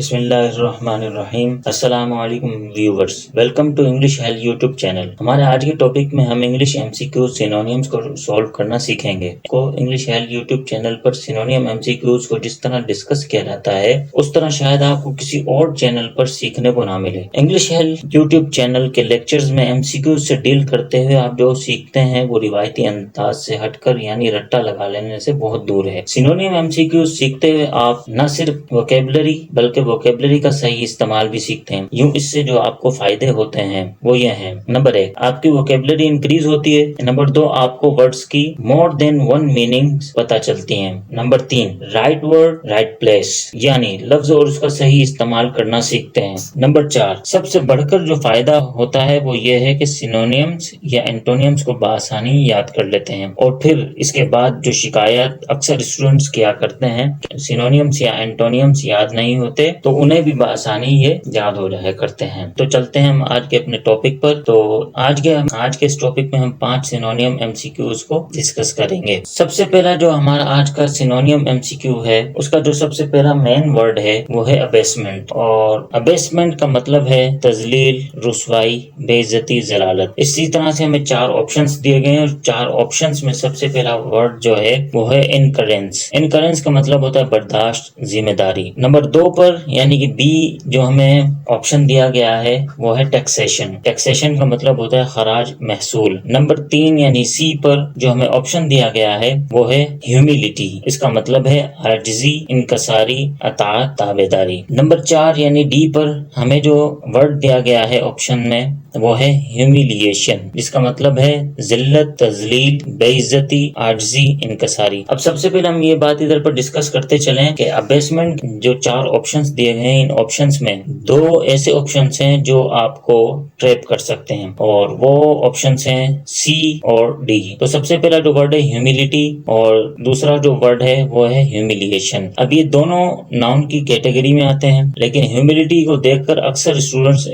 بسم اللہ الرحمن الرحیم۔ السلام علیکم ویورز، ویلکم ٹو انگلش ہیل یوٹیوب چینل۔ ہمارے آج کے ٹاپک میں ہم English M C Qs synonyms کو سولو کرنا سیکھیں گے۔ کو انگلش ہیل یوٹیوب چینل پر سینونیم ایم سی کیوز کو جس طرح ڈسکس کیا جاتا ہے اس طرح شاید آپ کو کسی اور چینل پر سیکھنے کو نہ ملے۔ انگلش ہیل یوٹیوب چینل کے لیکچرز میں ایم سی کیوز سے ڈیل کرتے ہوئے آپ جو سیکھتے ہیں وہ روایتی انداز سے ہٹ کر یعنی رٹا لگا لینے سے بہت دور ہے۔ سینونیم ایم سی کیوز سیکھتے ہوئے آپ نہ صرف ووکیبلری بلکہ ووکیبلری کا صحیح استعمال بھی سیکھتے ہیں۔ یوں اس سے جو آپ کو فائدے ہوتے ہیں وہ یہ ہیں: نمبر 1، آپ کی ووکیبلری انکریز ہوتی ہے۔ نمبر 2، آپ کو ورڈز کی مور دین ون میننگ پتہ چلتی ہیں۔ Number 3، right word right place یعنی لفظ اور اس کا صحیح استعمال کرنا سیکھتے ہیں۔ نمبر 4، سب سے بڑھ کر جو فائدہ ہوتا ہے وہ یہ ہے کہ سینونیمز یا اینٹونیمز کو بآسانی یاد کر لیتے ہیں۔ اور پھر اس کے بعد جو شکایت اکثر اسٹوڈنٹس کیا کرتے ہیں سینونیمز یا اینٹونیمز یاد نہیں ہوتے تو انہیں بھی بآسانی یہ یاد ہو جایا کرتے ہیں۔ تو چلتے ہیں ہم آج کے اپنے ٹاپک پر۔ تو آج کے اس ٹاپک میں ہم 5 سینونیم ایم سی کیوز کو ڈسکس کریں گے۔ سب سے پہلا جو ہمارا آج کا سینونیم ایم سی کیو ہے اس کا جو سب سے پہلا مین ورڈ ہے وہ ہے ابیسمنٹ، اور ابیسمنٹ کا مطلب ہے تذلیل، رسوائی، بے عزتی، ذلالت۔ اسی طرح سے ہمیں 4 آپشنز دیے گئے ہیں اور 4 آپشنز میں سب سے پہلا ورڈ جو ہے وہ ہے انکرنس۔ انکرنس کا مطلب ہوتا ہے برداشت، ذمہ داری۔ نمبر 2 پر یعنی کہ بی جو ہمیں آپشن دیا گیا ہے وہ ہے ٹیکسیشن۔ ٹیکسیشن کا مطلب ہوتا ہے خراج، محصول۔ نمبر 3 یعنی سی پر جو ہمیں آپشن دیا گیا ہے وہ ہے ہیوملٹی، اس کا مطلب ہے عاجزی، انکساری، اطاعت، تابعداری۔ نمبر 4 یعنی ڈی پر ہمیں جو ورڈ دیا گیا ہے آپشن میں وہ ہے ہیومیلیشن، جس کا مطلب ہے ذلت، تذلیل، بے عزتی، عاجزی، انکساری۔ اب سب سے پہلے ہم یہ بات ادھر پر ڈسکس کرتے چلیں کہ ابیسمنٹ جو 4 آپشنز دیے گئے ہیں ان آپشنز میں 2 ایسے آپشنز ہیں جو آپ کو ٹریپ کر سکتے ہیں اور وہ آپشنز ہیں سی اور ڈی۔ تو سب سے پہلا جو ورڈ ہے ہیوملٹی اور دوسرا جو ورڈ ہے وہ ہے ہیومیلیشن۔ اب یہ دونوں ناؤن کی کیٹیگری میں آتے ہیں، لیکن ہیوملٹی کو دیکھ کر اکثر اسٹوڈنٹس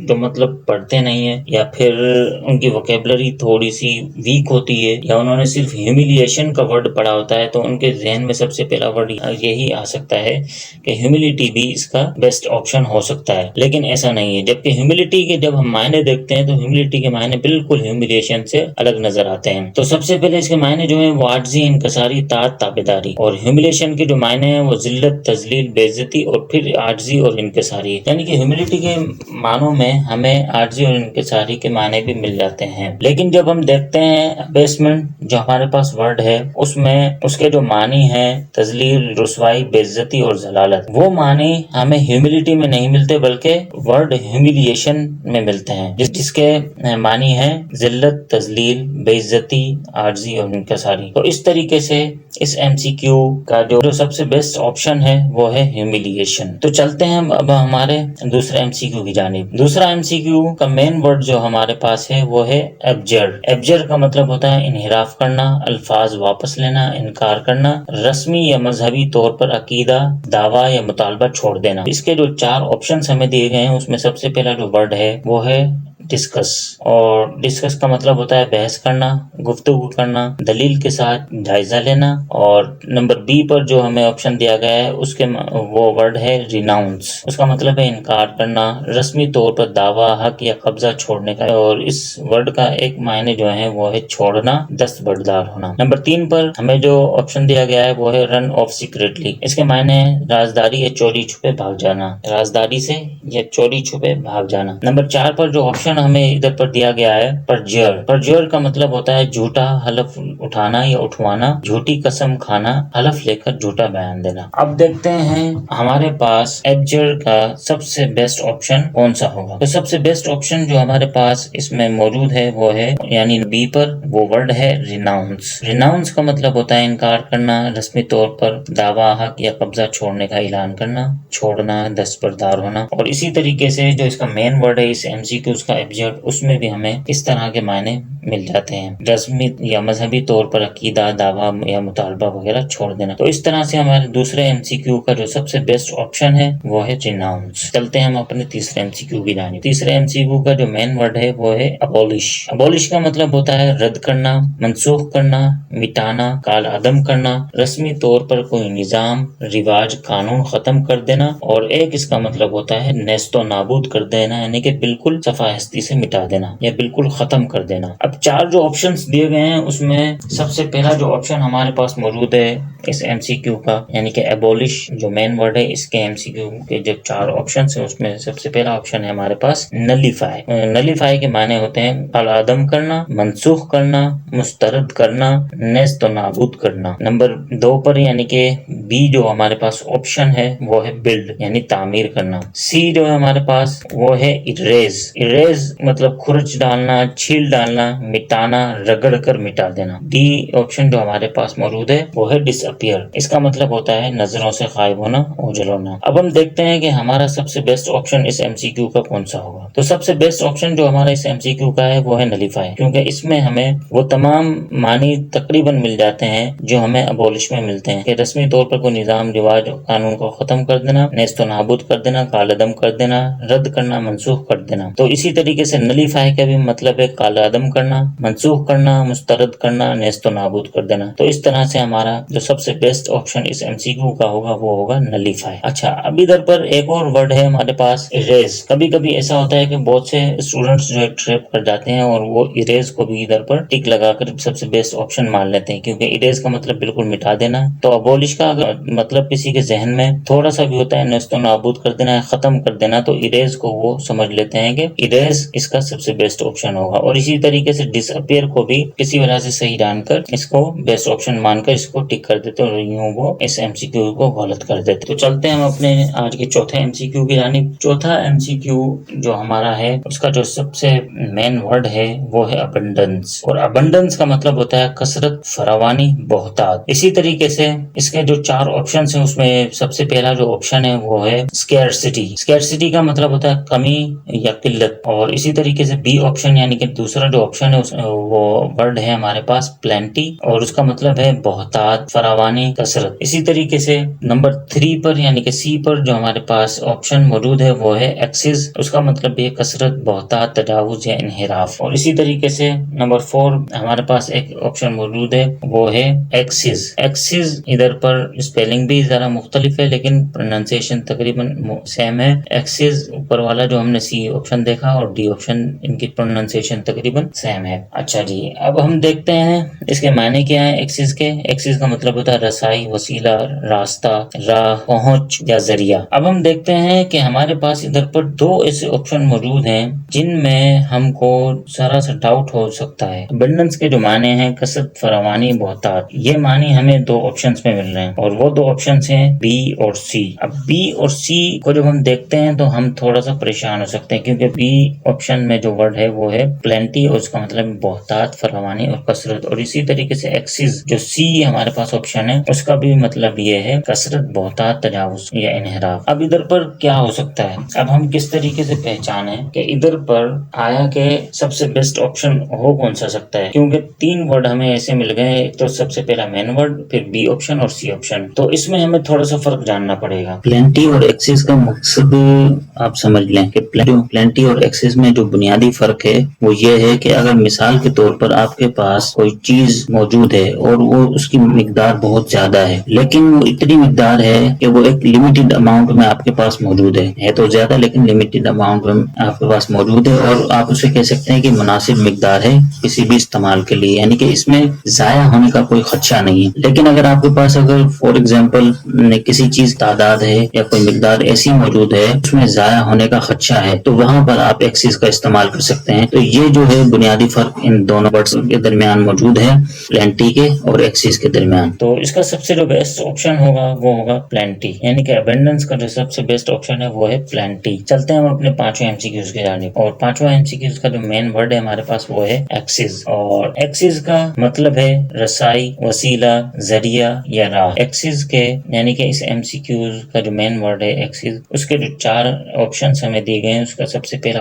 جو مطلب پڑھتے نہیں ہیں یا پھر ان کی ووکیبلری تھوڑی سی ویک ہوتی ہے یا انہوں نے صرف ہیومیلیشن کا ورڈ پڑھا ہوتا ہے تو ان کے ذہن میں سب سے پہلا ورڈ یہی آ سکتا ہے کہ ہیوملٹی بھی اس کا بیسٹ آپشن ہو سکتا ہے، لیکن ایسا نہیں ہے۔ جبکہ ہیوملٹی کے جب ہم معنی دیکھتے ہیں تو ہیوملٹی کے معنی بالکل ہیومیلیشن سے الگ نظر آتے ہیں۔ تو سب سے پہلے اس کے معنی جو ہیں وہ عاجزی، انکساری، اطاعت، تابعداری، اور ہیومیلیشن کے جو معنی ہیں وہ ذلت، تذلیل، بے عزتی اور پھر عاجزی اور انکساری۔ یعنی کہ ہیوملٹی کے معنوں میں ہمیں عاجزی اور انکساری کے معنی بھی مل جاتے ہیں، لیکن جب ہم دیکھتے ہیں ابیسمنٹ جو ہمارے پاس ورڈ ہے اس میں اس کے جو معنی ہیں تذلیل، رسوائی، بے عزتی اور ذلالت، وہ معنی ہمیں ہیوملٹی میں نہیں ملتے بلکہ ورڈ ہیومیلیشن میں ملتے ہیں جس کے معنی ہیں ذلت، تذلیل، بے عزتی، عاجزی اور انکساری۔ تو اس طریقے سے اس ایم سی کیو کا جو سب سے بیسٹ آپشن ہے وہ ہے ہیومیلیشن۔ تو چلتے ہیں اب ہمارے دوسرے ایم سی کیو کی جانب۔ دوسرا ایم سی کیو کا مین ورڈ جو ہمارے پاس ہے وہ ہے ایبجر۔ ایبجر کا مطلب ہوتا ہے انحراف کرنا، الفاظ واپس لینا، انکار کرنا، رسمی یا مذہبی طور پر عقیدہ، دعویٰ یا مطالبہ چھوڑ دینا۔ اس کے جو 4 آپشنز ہمیں دیے گئے ہیں اس میں سب سے پہلا جو ورڈ ہے وہ ہے ڈسکس، اور ڈسکس کا مطلب ہوتا ہے بحث کرنا، گفتگو کرنا، دلیل کے ساتھ جائزہ لینا۔ اور نمبر بی پر جو ہمیں آپشن دیا گیا ہے اس کے وہ ورڈ ہے ریناؤنس، اس کا مطلب ہے انکار کرنا، رسمی طور پر دعویٰ، حق یا قبضہ چھوڑنے کا، اور اس ورڈ کا ایک معنی جو ہے وہ ہے چھوڑنا، دستبردار ہونا۔ نمبر 3 پر ہمیں جو آپشن دیا گیا ہے وہ ہے رن آف سیکریٹلی، اس کے معنی ہے رازداری یا چوری چھپے بھاگ جانا، رازداری سے یا چوری چھپے بھاگ جانا۔ نمبر 4 پر جو آپشن ہمیں ادھر پر دیا گیا ہے پرجر۔ پرجر کا مطلب ہوتا ہے جھوٹا حلف اٹھانا یا اٹھوانا، جھوٹی قسم کھانا، حلف لے کر جھوٹا بیان دینا۔ اب دیکھتے ہیں ہمارے پاس ایبجر کا سب سے بیسٹ آپشن کون سا ہوگا۔ تو سب سے بیسٹ آپشن جو ہمارے پاس اس میں موجود ہے وہ ہے یعنی بی پر وہ ورڈ ہے ریناؤنس۔ ریناؤنس کا مطلب ہوتا ہے انکار کرنا، رسمی طور پر دعویٰ، حق یا قبضہ چھوڑنے کا اعلان کرنا، چھوڑنا، دستبردار ہونا۔ اور اسی طریقے سے جو اس کا مین ورڈ ہے اس ایم سی کیو اس کا ایبجیکٹ، اس میں بھی ہمیں اس طرح کے معنی مل جاتے ہیں، رسمی یا مذہبی طور پر عقیدہ، دعویٰ یا مطالبہ وغیرہ چھوڑ دینا۔ تو اس طرح سے ہمارے دوسرے MCQ کا جو سب سے بیسٹ آپشن ہے وہ ہے ریناؤنس۔ چلتے ہیں ہم اپنے تیسرے MCQ کی جانب۔ تیسرے MCQ کا جو مین ورڈ ہے وہ ہے ابولش۔ ابولش کا مطلب ہوتا ہے رد کرنا، منسوخ کرنا، مٹانا، کال عدم کرنا، رسمی طور پر کوئی نظام، رواج، قانون ختم کر دینا، اور ایک اس کا مطلب ہوتا ہے نیست و نابود کر دینا، یعنی کہ بالکل صفحہ ہستی سے مٹا دینا یا بالکل ختم کر دینا۔ اب چار جو آپشنز دیے گئے ہیں اس میں سب سے پہلا جو آپشن ہمارے پاس موجود ہے اس MCQ کا، یعنی کہ ایبولش جو مین ورڈ ہے، اس کے MCQ کے جو چار آپشنز ہیں اس میں سب سے پہلا آپشن ہے ہمارے پاس نلیفائی۔ نلیفائی کے معنی ہوتے ہیں کال عدم کرنا، منسوخ کرنا، مسترد کرنا، نیست و نابود کرنا۔ نمبر 2 پر یعنی کہ بی جو ہمارے پاس آپشن ہے وہ ہے بلڈ، یعنی تعمیر کرنا۔ سی جو ہے ہمارے پاس وہ ہے اریز۔ اریز مطلب کھرچ ڈالنا، چھیل ڈالنا، مٹانا، رگڑ کر مٹا دینا۔ ڈی آپشن جو ہمارے پاس موجود ہے وہ ہے ڈس اپیئر۔ اس کا مطلب ہوتا ہے نظروں سے غائب ہونا، اوجھل ہونا۔ اب ہم دیکھتے ہیں کہ ہمارا سب سے بیسٹ آپشن اس MCQ کا کون سا ہوگا۔ تو سب سے بیسٹ آپشن جو ہمارا اس MCQ کا ہے وہ ہے نلیفائی، کیونکہ اس میں ہمیں وہ تمام معنی تقریباً مل جاتے ہیں جو ہمیں ابولش میں ملتے ہیں، کہ رسمی طور پر کوئی نظام، رواج، قانون کو ختم کر دینا، نیست و نابود کر دینا، کال عدم کر دینا، رد کرنا، منسوخ کر دینا۔ تو اسی طریقے سے نلیفائی کا بھی مطلب ہے کال عدم کرنا، منسوخ کرنا، مسترد کرنا، نیست و نابود کر دینا۔ تو اس طرح سے ہمارا جو سب سے بیسٹ آپشن اس MCQ کا ہوگا وہ ہوگا نلیفائی۔ اچھا، اب ادھر پر ایک اور ورڈ ہے ہمارے پاس اریز۔ کبھی کبھی ایسا ہوتا ہے کہ بہت سے اسٹوڈنٹس جو ہے ٹریپ کر جاتے ہیں اور وہ اریز کو بھی ادھر پر ٹک لگا کر سب سے بیسٹ آپشن مان لیتے ہیں، کیونکہ اریز کا مطلب بالکل مٹا دینا۔ تو ابولش کا اگر مطلب کسی کے ذہن میں تھوڑا سا بھی ہوتا ہے نیست و نابود کر دینا، ختم کر دینا، تو اریز کو وہ سمجھ لیتے ہیں کہ اریز اس کا سب سے بیسٹ آپشن ہوگا۔ اور اسی طریقے سے ڈس اپیئر کو بھی کسی وجہ سے صحیح جان کر اس کو بیسٹ آپشن مان کر اس کو ٹک کر دیتے اور یوں وہ اس MCQ کو غلط کر دیتے۔ تو چلتے ہیں ہم اپنے آج کے چوتھے MCQ کی جانب۔ چوتھا MCQ جو ہمارا ہے اس کا جو سب سے مین ورڈ ہے وہ ہے ابنڈنس، اور ابنڈنس کا مطلب ہوتا ہے کثرت، فراوانی، بہتات۔ اسی طریقے سے اس کے جو چار آپشنز ہیں اس میں سب سے پہلا جو آپشن ہے وہ ہے اسکیرسٹی۔ اسکیرسٹی کا مطلب ہوتا ہے کمی یا قلت، اور اسی طریقے سے بی آپشن یعنی کہ دوسرا جو آپشن ہے وہ ورڈ ہے ہمارے پاس پلینٹی، اور اس کا مطلب ہے بہتات، فراوانی، کثرت۔ اسی طریقے سے نمبر 3 پر یعنی کہ سی پر جو ہمارے پاس آپشن موجود ہے وہ ہے ایکسز، اس کا مطلب بھی ہے کثرت، بہتات، تجاوز یا انحراف۔ اور اسی طریقے سے نمبر 4 ہمارے پاس ایک آپشن موجود ہے وہ ہے ایکسز۔ ایکسز ادھر پر اسپیلنگ بھی ذرا مختلف ہے لیکن پروننسیشن تقریباً سیم ہے۔ ایکسز اوپر والا جو ہم نے سی آپشن دیکھا اور ڈی آپشن، ان کی پروننسیشن تقریباً سیم ہے۔ اچھا جی، اب ہم دیکھتے ہیں اس کے معنی کیا ہے ایکسز کے۔ ایکسز کا مطلب ہوتا ہے رسائی، وسیلہ، راستہ، راہ، پہنچ یا ذریعہ۔ اب ہم دیکھتے ہیں کہ ہمارے پاس ادھر پر 2 ایسے آپشن موجود ہیں جن میں ہم کو ذرا سا ڈاؤٹ ہو سکتا ہے۔ ابنڈنس کے جو معنی ہیں کثرت، فراوانی، بہتات، یہ معنی ہمیں 2 آپشنز میں مل رہے ہیں، اور وہ 2 آپشنز ہیں بی اور سی۔ اب بی اور سی کو جب ہم دیکھتے ہیں تو ہم تھوڑا سا پریشان ہو سکتے ہیں، کیونکہ بی آپشن میں جو ورڈ ہے وہ ہے پلینٹی، اور اس کا مطلب بہتات، فراوانی اور کثرت۔ اور اسی طریقے سے ایکسز جو سی ہمارے پاس آپشن ہے اس کا بھی مطلب یہ ہے کثرت، بہتات، تجاوز یا انحراف۔ اب ادھر پر کیا ہو سکتا ہے، اب ہم کس طریقے سے پہچانے کہ ادھر پر آیا کہ سب سے بیسٹ آپشن ہو کون سا سکتا ہے، کیونکہ 3 ورڈ ہمیں ایسے مل گئے، ایک تو سب سے پہلا مین ورڈ، پھر بی آپشن اور سی آپشن۔ تو اس میں ہمیں تھوڑا سا فرق جاننا پڑے گا۔ پلینٹی اور ایکسس کا مقصد آپ سمجھ لیں کہ پلینٹی اور ایکسس میں جو بنیادی فرق ہے وہ یہ ہے کہ اگر مثال کے طور پر آپ کے پاس کوئی چیز موجود ہے اور وہ اس کی مقدار بہت زیادہ ہے، لیکن وہ اتنی مقدار ہے کہ وہ ایک لمیٹڈ اماؤنٹ میں آپ کے پاس موجود ہے تو زیادہ لیکن لمیٹڈ اماؤنٹ میں آپ کے پاس موجود ہے، اور آپ اسے کہہ سکتے ہیں کہ مناسب مقدار ہے کسی بھی استعمال کے لیے، یعنی کہ اس میں ضائع ہونے کا کوئی خدشہ نہیں ہے۔ لیکن اگر آپ کے پاس اگر فور ایگزامپل کسی چیز تعداد ہے یا کوئی مقدار ایسی موجود ہے اس میں ضائع ہونے کا خدشہ ہے، تو وہاں پر آپ ایکسس کا استعمال کر سکتے ہیں۔ تو یہ جو ہے بنیادی فرق ان دونوں ورڈز کے درمیان موجود ہے، پلینٹی کے اور ایکسس کے درمیان۔ تو اس کا سب سے جو بیسٹ آپشن ہوگا وہ ہوگا پلینٹی، یعنی کہ ابنڈنس کا جو سب سے بیسٹ آپشن ہے وہ ہے پلینٹی۔ چلتے ہیں ہم اپنے 5ویں MCQs کی جانب، اور 5واں MCQs کا جو مین ورڈ ہے ہمارے پاس وہ ہے ایکسس، اور ایکسس کا مطلب ہے رسائی، وسیلہ، ذریعہ یا راہ۔ ایکسس کے یعنی کہ اس MCQs کا جو مین ورڈ ہے ایکسس، اس کے جو 4 آپشنز ہمیں دیے گئے ہیں اس کا سب سے پہلا